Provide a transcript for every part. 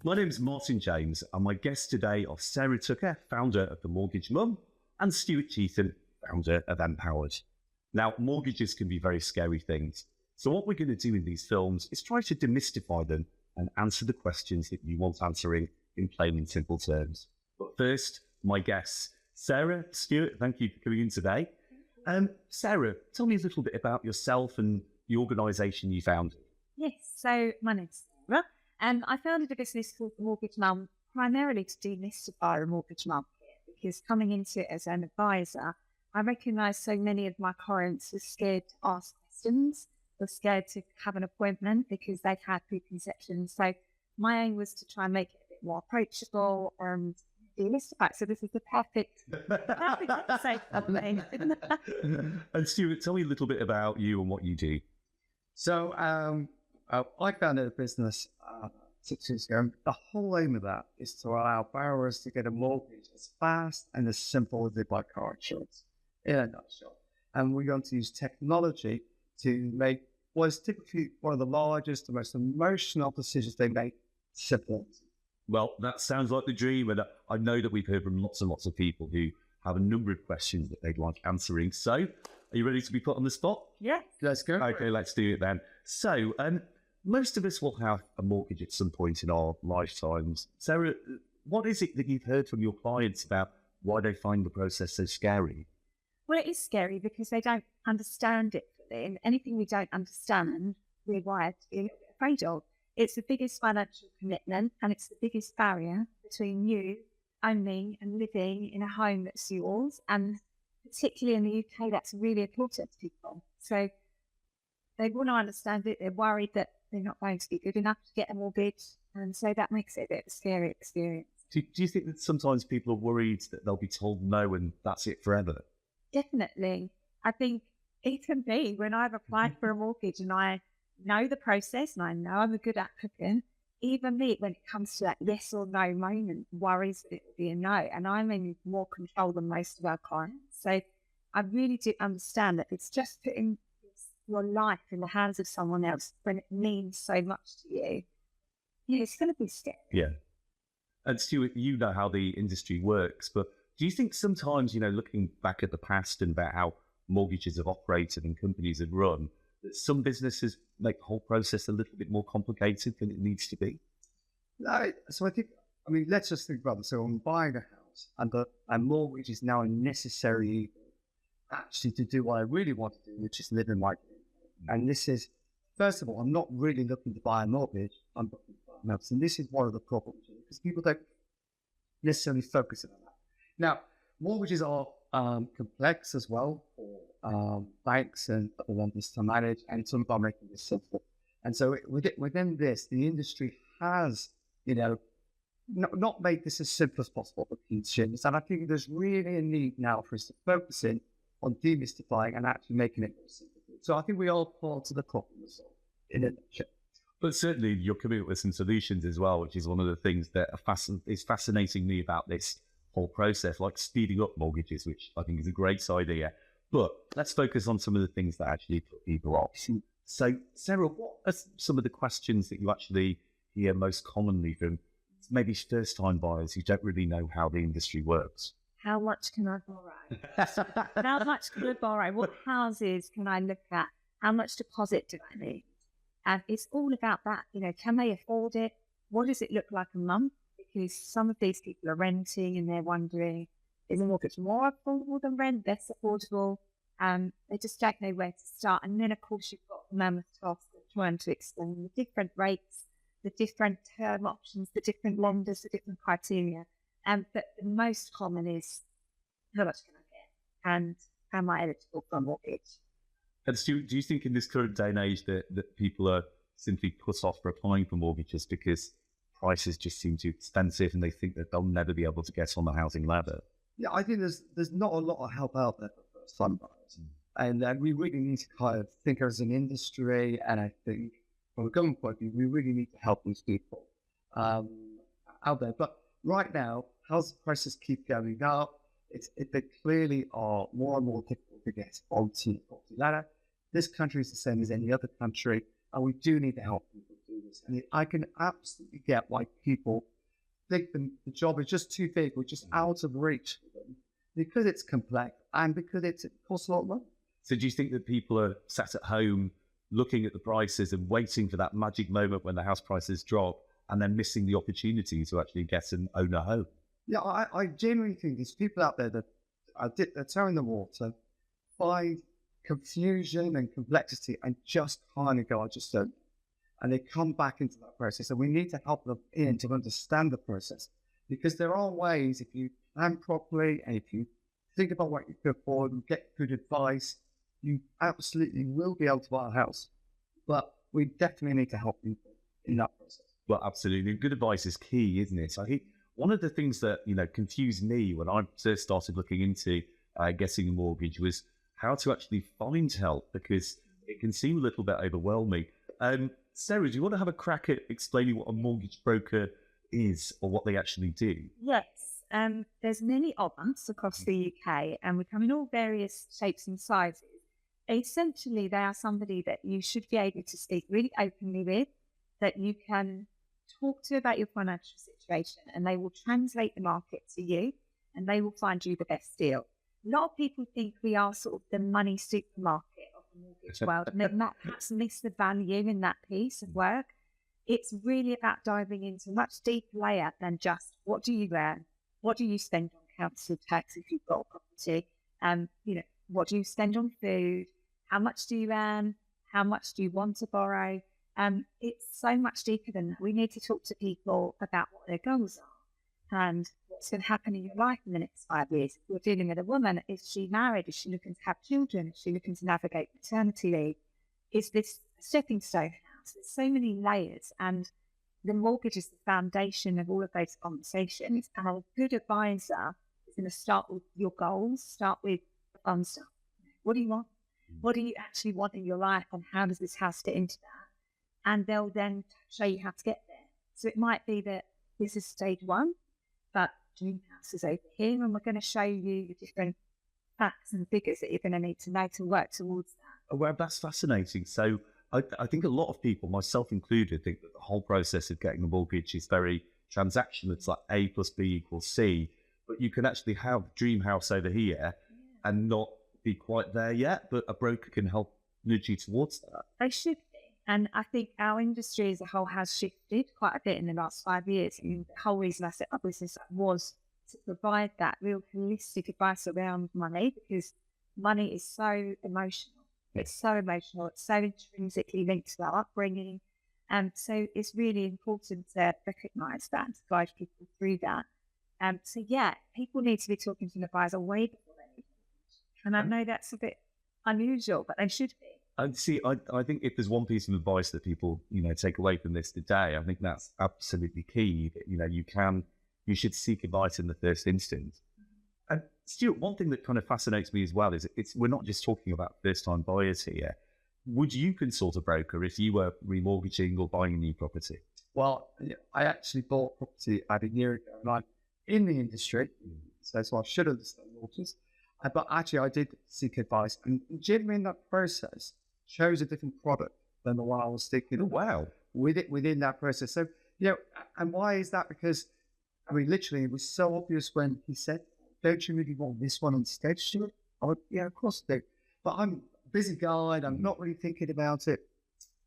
My name is Martyn James, and my guests today are Sarah Tucker, founder of The Mortgage Mum, and Stuart Cheetham, founder of MPowered. Now, mortgages can be very scary things. So what we're going to do in these films is try to demystify them and answer the questions that you want answering in plain and simple terms. But first, my guests, Sarah, Stuart, thank you for coming in today. Sarah, tell me a little bit about yourself and the organisation you founded. Yes, so my name's Sarah, and I founded a business called Mortgage Mum primarily to demystify a mortgage market, because coming into it as an advisor, I recognised so many of my clients were scared to ask questions, were scared to have an appointment because they've had preconceptions. So my aim was to try and make it a bit more approachable and demystify. So this is the perfect safe company. And Stuart, tell me a little bit about you and what you do. So I founded a business 6 years ago. The whole aim of that is to allow borrowers to get a mortgage as fast and as simple as they buy car insurance, in a nutshell. And we're going to use technology to make what is typically one of the largest, the most emotional decisions they make simple. Well, that sounds like the dream, and I know that we've heard from lots and lots of people who have a number of questions that they'd like answering. So, are you ready to be put on the spot? Yeah. Let's go. Okay, let's do it then. So, most of us will have a mortgage at some point in our lifetimes. Sarah, what is it that you've heard from your clients about why they find the process so scary? Well, it is scary because they don't understand it fully, and anything we don't understand, we're wired to be a little bit afraid of. It's the biggest financial commitment, and it's the biggest barrier between you owning and living in a home that's yours. And particularly in the UK, that's really important to people. So they want to understand it. They're worried that they're not going to be good enough to get a mortgage. And so that makes it a bit of a scary experience. Do you think that sometimes people are worried that they'll be told no and that's it forever? Definitely. I think even me, when I've applied for a mortgage and I know the process and I know I'm a good applicant, even me, when it comes to that yes or no moment, worries that it will be a no. And I'm in more control than most of our clients. So I really do understand that it's just putting your life in the hands of someone else when it means so much to you. Yeah, it's going to be scary. Yeah. And Stuart, you know how the industry works, but do you think sometimes, looking back at the past and about how mortgages have operated and companies have run, that some businesses make the whole process a little bit more complicated than it needs to be? No, so let's just think about it. So I'm buying a house, and a mortgage is now a necessary evil actually to do what I really want to do, which is live in my dream. And this is, first of all, I'm not really looking to buy a mortgage, I'm looking to buy a house. And this is one of the problems, because people don't necessarily focus on that. Now, mortgages are complex as well for banks and other lenders to manage, and it's all about making this simple. And so within this, the industry has, not made this as simple as possible for consumers. And I think there's really a need now for us to focus in on demystifying and actually making it more simple. So I think we are part of the problem as well, in a nutshell. But certainly you're coming up with some solutions as well, which is one of the things that is fascinating me about this whole process, like speeding up mortgages, which I think is a great idea. But let's focus on some of the things that actually put people off. So, Sarah, what are some of the questions that you actually hear most commonly from maybe first-time buyers who don't really know how the industry works? How much can I borrow? How much can I borrow? What houses can I look at? How much deposit do I need? And it's all about that. Can they afford it? What does it look like a month? Because some of these people are renting and they're wondering, is a mortgage more affordable than rent, less affordable? They just don't know where to start. And then, of course, you've got the mammoth task of trying to explain the different rates, the different term options, the different lenders, the different criteria. But the most common is, how much can I get? And am I eligible for a mortgage? And Stuart, do you think in this current day and age that people are simply put off for applying for mortgages because prices just seem too expensive and they think that they'll never be able to get on the housing ladder? Yeah, I think there's not a lot of help out there for first-time buyers. And we really need to kind of think as an industry, and I think from a government point of view, we really need to help these people out there. But right now, house prices keep going up. They clearly are more and more difficult to get onto the property ladder. This country is the same as any other country, and we do need to help people do this. And I can absolutely get why people think the job is just too big or just out of reach for them, because it's complex and because it costs a lot of money. So do you think that people are sat at home looking at the prices and waiting for that magic moment when the house prices drop and then missing the opportunity to actually get and own a home? Yeah, I genuinely think there's people out there that are towing the water, find confusion and complexity and just kind of go, I just don't. And they come back into that process. And we need to help them in to understand the process, because there are ways, if you plan properly and if you think about what you could afford and get good advice, you absolutely will be able to buy a house. But we definitely need to help people in that process. Well, absolutely. Good advice is key, isn't it? So I think one of the things that, confused me when I first started looking into getting a mortgage was how to actually find help, because it can seem a little bit overwhelming. Sarah, do you want to have a crack at explaining what a mortgage broker is or what they actually do? Yes. There's many of us across the UK, and we come in all various shapes and sizes. Essentially, they are somebody that you should be able to speak really openly with, that you can talk to about your financial situation, and they will translate the market to you, and they will find you the best deal. A lot of people think we are sort of the money supermarket of the mortgage world, and that perhaps miss the value in that piece of work. It's really about diving into a much deeper layer than just what do you earn, what do you spend on council tax if you've got a property, what do you spend on food, how much do you earn, how much do you want to borrow. It's so much deeper than that. We need to talk to people about what their goals are and what's going to happen in your life in the next 5 years. If you're dealing with a woman, is she married? Is she looking to have children? Is she looking to navigate maternity leave? Is this a stepping stone house? There's so many layers, and the mortgage is the foundation of all of those conversations. And a good advisor is going to start with your goals, start with the fun stuff. What do you want? What do you actually want in your life, and how does this house fit into that? And they'll then show you how to get there. So it might be that this is stage one, but dream house is over here, and we're going to show you the different facts and figures that you're going to need to know to work towards that. Well, that's fascinating. So I think a lot of people, myself included, think that the whole process of getting a mortgage is very transactional. It's like A plus B equals C, but you can actually have dream house over here and not be quite there yet, but a broker can help nudge you towards that. They should be. And I think our industry as a whole has shifted quite a bit in the last 5 years. And the whole reason I set up business was to provide that real holistic advice around money, because money is so emotional. It's so emotional. It's so intrinsically linked to our upbringing. And so it's really important to recognise that and to guide people through that. So yeah, people need to be talking to an advisor way before they need it. And I know that's a bit unusual, but they should be. And see, I think if there's one piece of advice that people, take away from this today, I think that's absolutely key. That, you should seek advice in the first instance. And Stuart, one thing that kind of fascinates me as well is we're not just talking about first-time buyers here. Would you consult a broker if you were remortgaging or buying a new property? Well, I actually bought property about a year ago, and I'm in the industry, so I should understand mortgages. But actually, I did seek advice, and generally in that process, chose a different product than the one I was thinking about. Wow. Within that process. So, and why is that? Because, literally, it was so obvious when he said, don't you really want this one instead, Stuart? I went, yeah, of course I do. But I'm a busy guy and I'm not really thinking about it.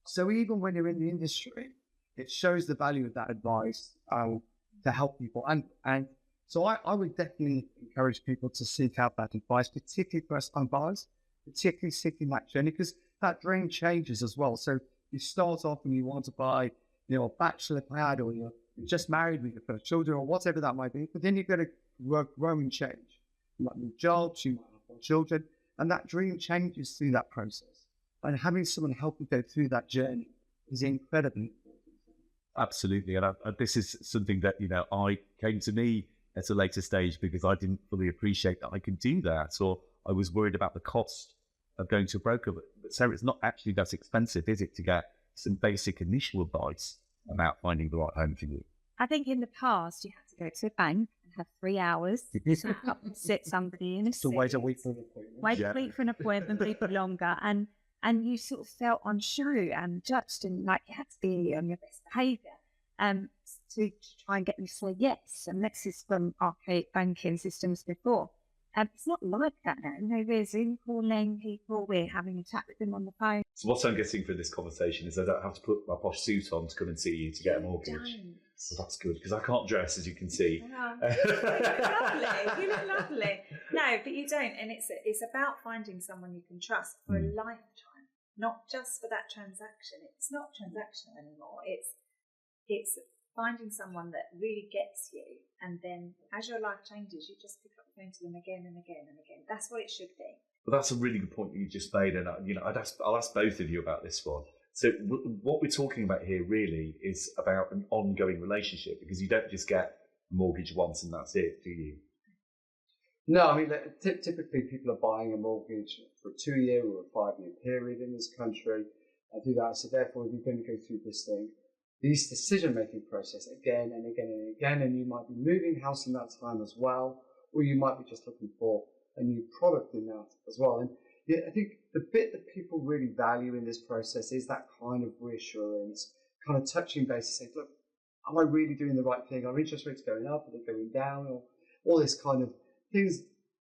So even when you're in the industry, it shows the value of that advice to help people. And so I would definitely encourage people to seek out that advice, particularly first-time buyers, particularly seeking that journey, because that dream changes as well. So you start off and you want to buy, a bachelor pad, or you're just married with your first children, or whatever that might be. But then you've got to grow and change. You might need jobs, you might have children, and that dream changes through that process. And having someone help you go through that journey is incredibly important. Absolutely. And this is something that, I came to me at a later stage because I didn't fully appreciate that I could do that, or I was worried about the cost of going to a broker. But Sarah, it's not actually that expensive, is it, to get some basic initial advice about finding the right home for you? I think in the past, you had to go to a bank and have 3 hours to sit somebody in a seat. So wait a week for an appointment. Wait a week for an appointment, wait for longer. And and you sort of felt unsure and judged, and like you had to be on your best behaviour to try and get them to say yes. And this is from archaic banking systems before. It's not like that now. You know, we're Zoom calling people, we're having a chat with them on the phone. So what I'm getting from this conversation is I don't have to put my posh suit on to come and see you to get a mortgage. So that's good, because I can't dress, as you can see. Oh, you look lovely. You look lovely. No, but you don't. And it's about finding someone you can trust for a lifetime, not just for that transaction. It's not transactional anymore. It's finding someone that really gets you, and then as your life changes, you just pick up the phone to them again and again and again. That's what it should be. Well, that's a really good point that you just made, and I'll ask both of you about this one. So what we're talking about here really is about an ongoing relationship, because you don't just get a mortgage once and that's it, do you? No, I mean, typically people are buying a mortgage for a 2-year or a 5-year period in this country. I do that. So therefore, you're going to go through this decision-making process again and again and again, and you might be moving house in that time as well, or you might be just looking for a new product in that as well. And yeah, I think the bit that people really value in this process is that kind of reassurance, kind of touching base to say, look, am I really doing the right thing? Are interest rates going up? Are they going down? Or all this kind of things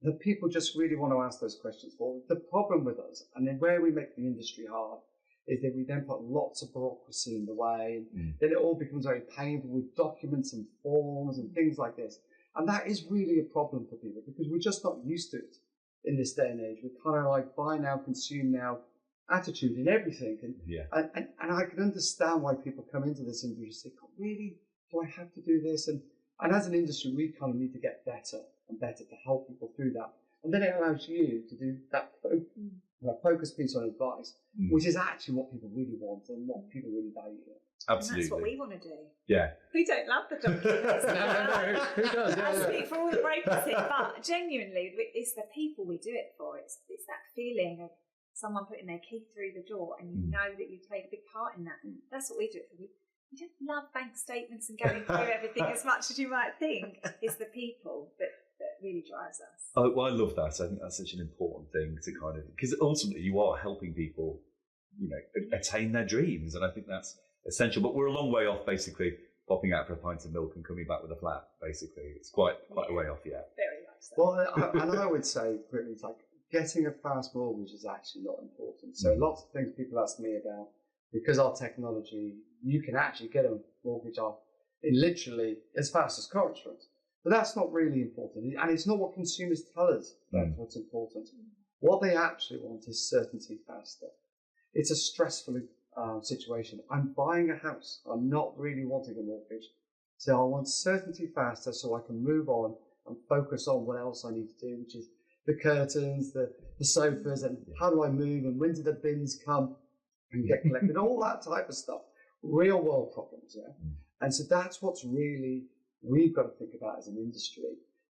that people just really want to ask those questions for. The problem with us, and then where we make the industry hard, is that we then put lots of bureaucracy in the way, and then it all becomes very painful with documents and forms and things like this. And that is really a problem for people, because we're just not used to it in this day and age. We're kind of like buy now, consume now attitude in everything. And I can understand why people come into this industry and say, God, really, do I have to do this? And as an industry, we kind of need to get better and better to help people through that. And then it allows you to do that focus piece on advice, which is actually what people really want and what people really value. Absolutely. And that's what we want to do. Yeah. We don't love the documents. No, who does? I speak for all the brokers here, but genuinely, it's the people we do it for. It's that feeling of someone putting their key through the door, and you know that you've played a big part in that. That's what we do it for. We don't love bank statements and going through everything as much as you might think. It's the people that really drives us. Oh, well, I love that. I think that's such an important thing to kind of, because ultimately you are helping people, attain their dreams, and I think that's essential. But we're a long way off, basically popping out for a pint of milk and coming back with a flat. Basically, it's quite a way off yet. Very much so. Well, and I would say, it's like getting a fast mortgage is actually not important. So lots of things people ask me about, because our technology, you can actually get a mortgage off in literally as fast as car insurance. But that's not really important. And it's not what consumers tell us that's what's important. What they actually want is certainty faster. It's a stressful situation. I'm buying a house. I'm not really wanting a mortgage. So I want certainty faster so I can move on and focus on what else I need to do, which is the curtains, the sofas, and how do I move, and when do the bins come and get collected, all that type of stuff. Real world problems, yeah? And so that's what's really we've got to think about as an industry,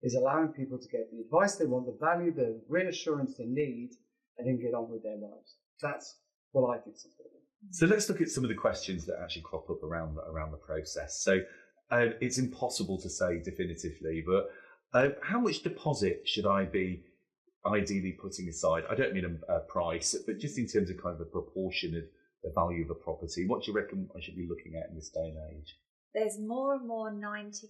is allowing people to get the advice they want, the value, the reassurance they need, and then get on with their lives. That's what I think is important. So let's look at some of the questions that actually crop up around the process. So it's impossible to say definitively, but how much deposit should I be ideally putting aside? I don't mean a price, but just in terms of kind of a proportion of the value of a property. What do you reckon I should be looking at in this day and age? There's more and more 95%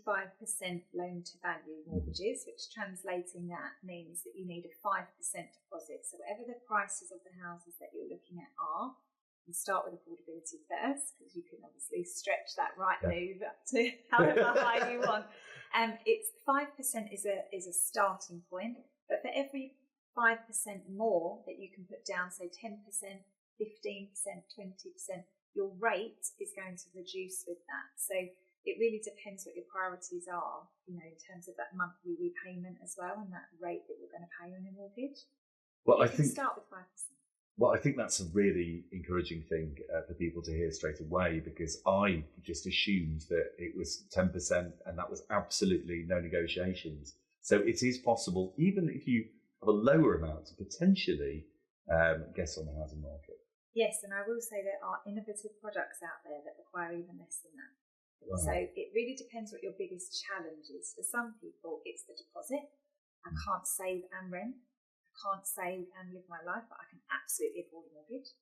loan to value mortgages, which translating that means that you need a 5% deposit. So whatever the prices of the houses that you're looking at are, you start with affordability first, because you can obviously stretch that move up to however high you want. It's 5% is a starting point, but for every 5% more that you can put down, say 10%, 15%, 20%, your rate is going to reduce with that. So it really depends what your priorities are, in terms of that monthly repayment as well, and that rate that you're going to pay on your mortgage. Well, I think start with 5%. Well, I think that's a really encouraging thing for people to hear straight away, because I just assumed that it was 10% and that was absolutely no negotiations. So it is possible, even if you have a lower amount, to potentially get on the housing market. Yes, and I will say there are innovative products out there that require even less than that. Wow. So it really depends what your biggest challenge is. For some people, it's the deposit. I can't save and rent. I can't save and live my life, but I can absolutely afford a mortgage.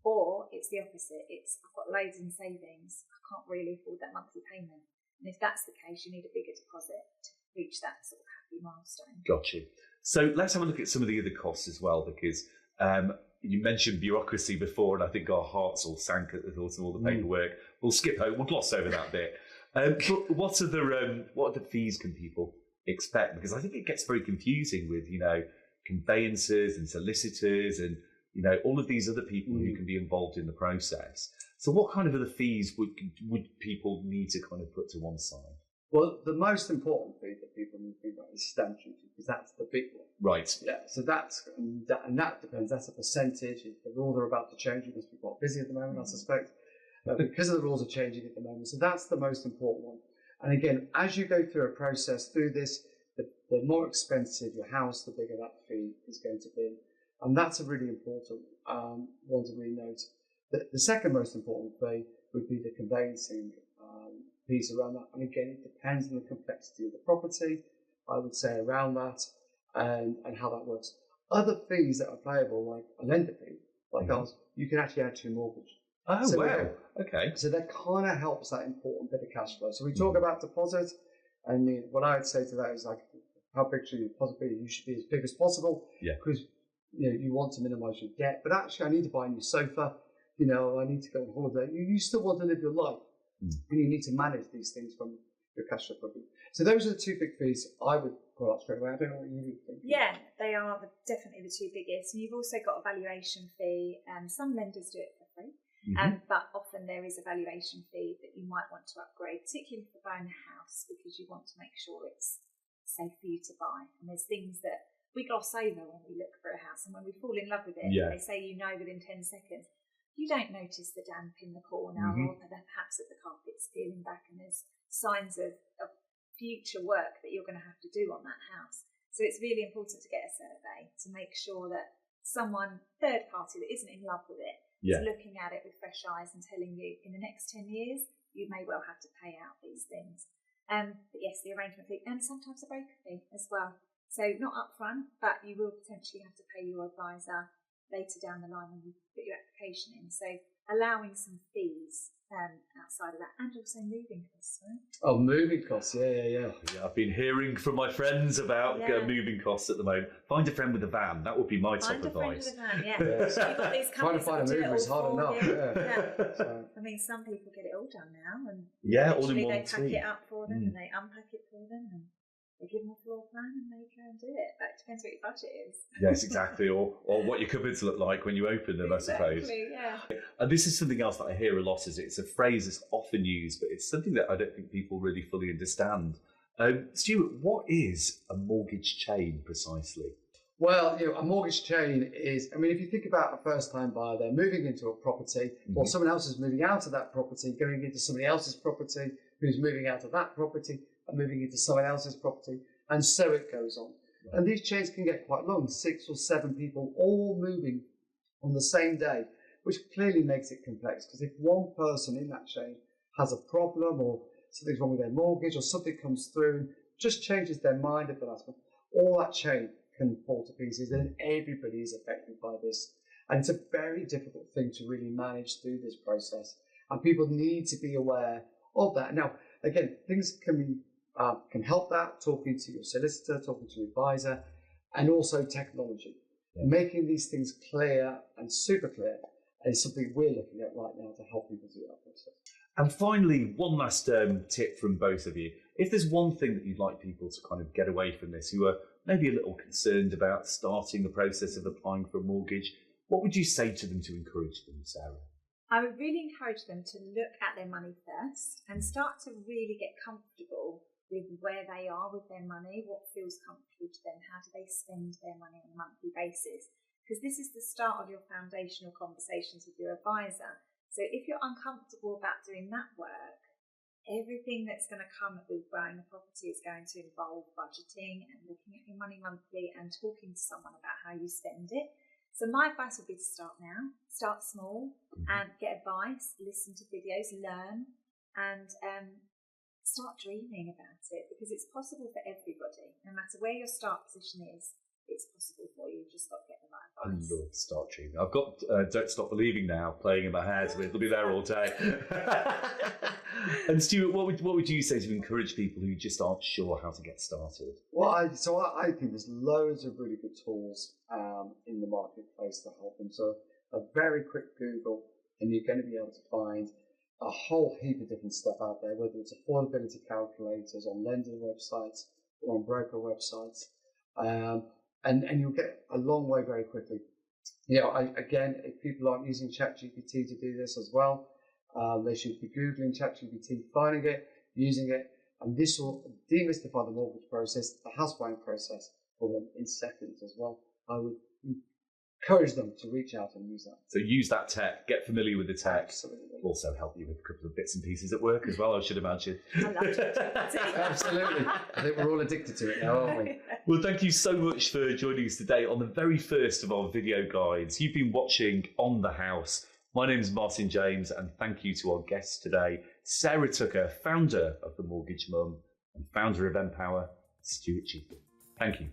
Or it's the opposite. It's I've got loads in savings. I can't really afford that monthly payment. And if that's the case, you need a bigger deposit to reach that sort of happy milestone. Got you. So let's have a look at some of the other costs as well, because you mentioned bureaucracy before, and I think our hearts all sank at the thought of all the paperwork. We'll skip over, we'll gloss over that bit. But what other fees can people expect? Because I think it gets very confusing with, conveyancers and solicitors and, all of these other people who can be involved in the process. So what kind of other fees would people need to kind of put to one side? Well, the most important fee that people need to think about is stamp duty, because that's the big one. Right. Yeah, so and that depends. That's a percentage. If the rules are about to change, you must be quite busy at the moment, I suspect, because of the rules are changing at the moment. So that's the most important one. And again, as you go through a process through this, the more expensive your house, the bigger that fee is going to be. And that's a really important one to really note. The second most important fee would be the conveyancing piece around that. And again, it depends on the complexity of the property, I would say, around that and how that works. Other fees that are payable, like a lender fee, like ours, you can actually add to your mortgage. Oh, so wow. Okay. So that kind of helps that important bit of cash flow. So we talk about deposit, and what I would say to that is like, how big should your deposit be? You should be as big as possible, because you want to minimise your debt. But actually, I need to buy a new sofa. I need to go on holiday. You still want to live your life, and you need to manage these things from your cash flow property. So those are the two big fees I would call out straight away. I don't know what you think. Yeah, they are definitely the two biggest. And you've also got a valuation fee. Some lenders do it for free. But often there is a valuation fee that you might want to upgrade, particularly if you're buying a house, because you want to make sure it's safe for you to buy. And there's things that we gloss over when we look for a house, and when we fall in love with it, they say within 10 seconds. You don't notice the damp in the corner, or perhaps that the carpet's peeling back, and there's signs of future work that you're going to have to do on that house. So it's really important to get a survey to make sure that someone, third party, that isn't in love with it, is looking at it with fresh eyes and telling you in the next 10 years, you may well have to pay out these things. But yes, the arrangement fee, and sometimes a broker fee as well. So not upfront, but you will potentially have to pay your advisor later down the line when you put your application in. So allowing some fees outside of that, and also moving costs, right? Oh, moving costs, yeah. I've been hearing from my friends about moving costs at the moment. Find a friend with a van. That would be my top advice. Find a friend with a van, So you've got these Trying to find a mover is hard enough. So, I mean, some people get it all done now, and all in one they pack team. it up for them, and they unpack it for them, and they give them a floor plan, and they go and do it. That depends what your budget is. Yes, exactly, or what your cupboards look like when you open them, I suppose. Yeah. And this is something else that I hear a lot. It's a phrase that's often used, but it's something that I don't think people really fully understand. Stuart, what is a mortgage chain precisely? Well, a mortgage chain is, if you think about a first-time buyer, they're moving into a property, or someone else is moving out of that property, going into somebody else's property, who's moving out of that property, and moving into someone else's property, and so it goes on. Right. And these chains can get quite long, 6 or 7 people all moving on the same day, which clearly makes it complex, because if one person in that chain has a problem, or something's wrong with their mortgage, or something comes through and just changes their mind at the last moment, all that chain can fall to pieces, and everybody is affected by this. And it's a very difficult thing to really manage through this process, and people need to be aware of that. Now, again, things can help that, talking to your solicitor, talking to your advisor, and also technology. Making these things clear and super clear is something we're looking at right now to help people do that process. And finally, one last tip from both of you. If there's one thing that you'd like people to kind of get away from this, who are maybe a little concerned about starting the process of applying for a mortgage, what would you say to them to encourage them, Sarah? I would really encourage them to look at their money first and start to really get comfortable with where they are with their money, what feels comfortable to them, how do they spend their money on a monthly basis. Because this is the start of your foundational conversations with your advisor. So if you're uncomfortable about doing that work, everything that's going to come with buying a property is going to involve budgeting and looking at your money monthly and talking to someone about how you spend it. So my advice would be to start now, start small and get advice, listen to videos, learn, and start dreaming about it, because it's possible for everybody. No matter where your start position is, it's possible for you. You've just got to get the right I advice. love Start Cheetham. I've got Don't Stop Believing now playing in my head. It'll be there all day. And Stuart, what would you say to encourage people who just aren't sure how to get started? Well, I think there's loads of really good tools in the marketplace to help them. So a very quick Google, and you're going to be able to find a whole heap of different stuff out there, whether it's affordability calculators on lender websites or on broker websites, and you'll get a long way very quickly. Again, if people aren't using ChatGPT to do this as well, they should be Googling ChatGPT, finding it, using it, and this will demystify the mortgage process, the house buying process for them in seconds as well. I would encourage them to reach out and use that. So use that tech, get familiar with the tech. Absolutely. Also help you with a couple of bits and pieces at work as well, I should imagine. I love ChatGPT. Absolutely. I think we're all addicted to it now, aren't we? Well, thank you so much for joining us today on the very first of our video guides. You've been watching On the House. My name is Martyn James, and thank you to our guests today, Sarah Tucker, founder of The Mortgage Mum, and founder of MPower, Stuart Cheetham. Thank you.